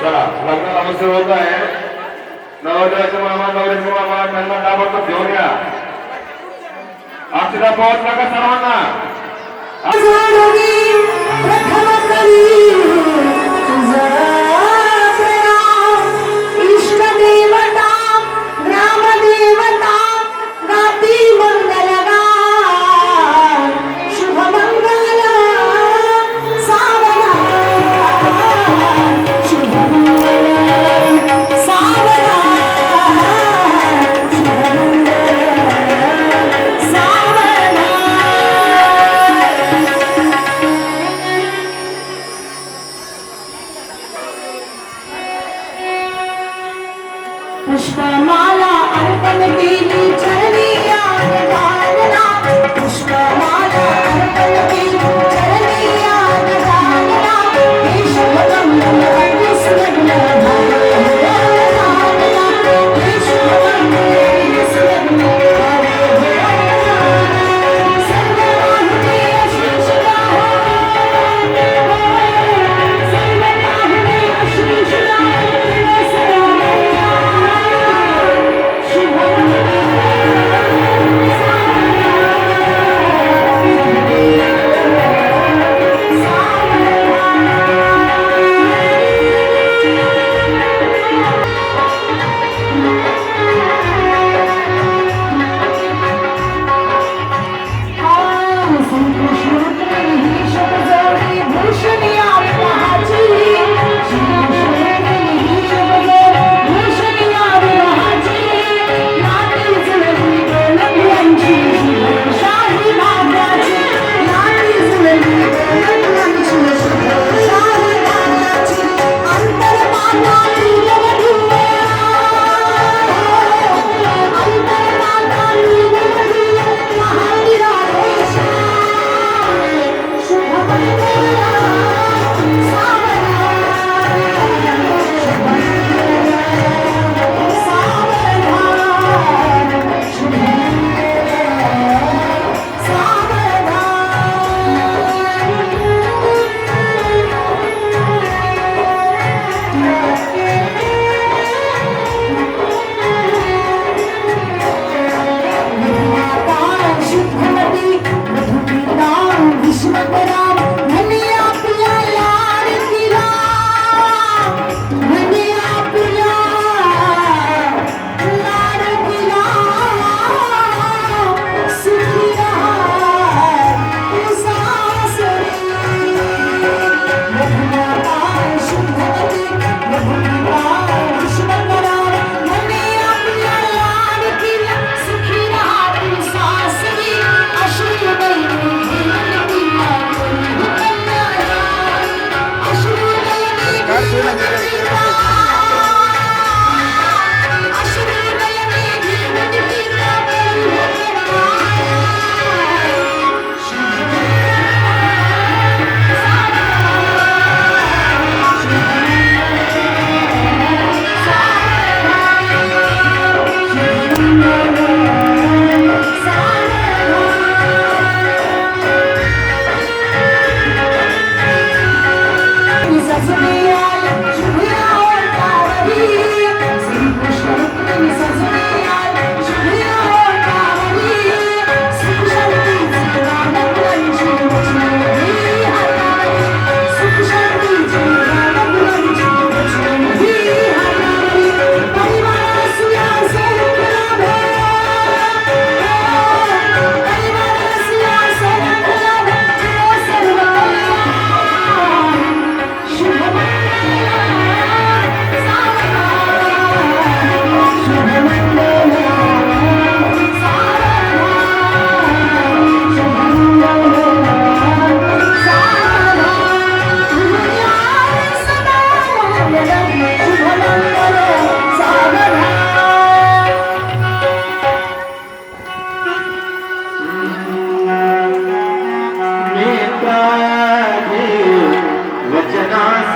चला लग्नाला अवसर होत आहे. नवरदेवाचे मामा नवरीचे मामा त्यांना ताबडतोब घेऊन या. अक्षरा पोहोच नका सर्वांना. पुष्पमाला अर्पण केली चरणी याद घालना. पुष्पमाला अर्पण केली चरणी याद घालना. हे शुभमंगल दिवस लग्न झाले हो घालना. हे शुभमंगल दिवस लग्न झाले हो घालना. सर्व पाहुणे आशीष द्या. सर्व पाहुणे आशीष द्या. शुभ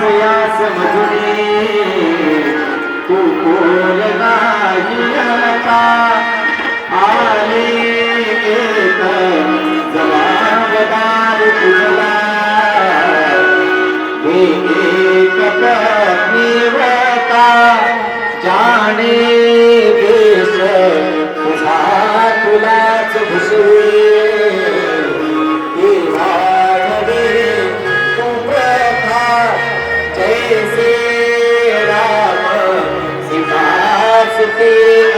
यास मजुरी तू कोल नाही आता आले एक जबाबदार तुझला एक पत्नीव्रता जाणे देश तुझा तुलाच भुसवे जैसे राम सीता सुते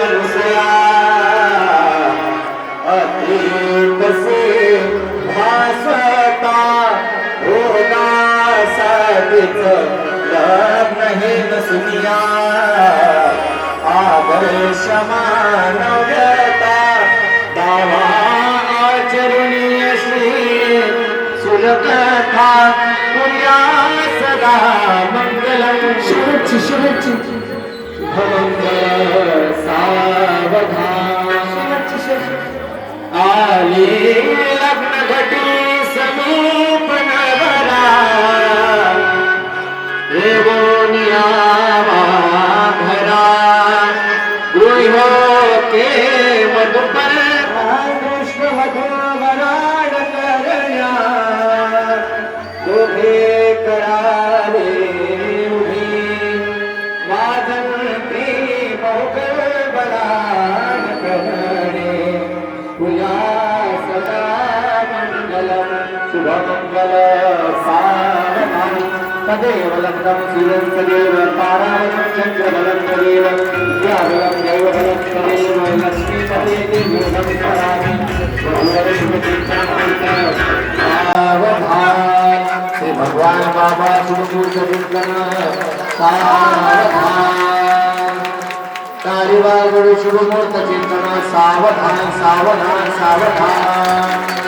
अनुसया अतीत से भासता होगा साधित लग्न हे न सुनिया आदर्श मानवता दावा आचरणीय श्री सुलकथा पुर्या सदा मंगलम शेवटची शेवटची मंगल सावधान शेवटची शेवटची आले लग्न घटी समीपन वरा रेवोनियावा घरा गृह के मधुपर कृष्ण मधुवराड करण्या दोघे करारे उभी वादन प्रेम बलान करणे तुया सदा मंगलम शुभमंगल सावधान तदेव लग्नं शिवं तदेव तारावतं चन्द्रबलं तदेव विद्याबलं दैवबलं तदेव लक्ष्मीपते देवं स्मरामि सावधान श्री भगवान बाबा शुभमूर्त चिंतन सावधान कालीबाग शुभमूर्त चिंतन सावधान सावधान सावधान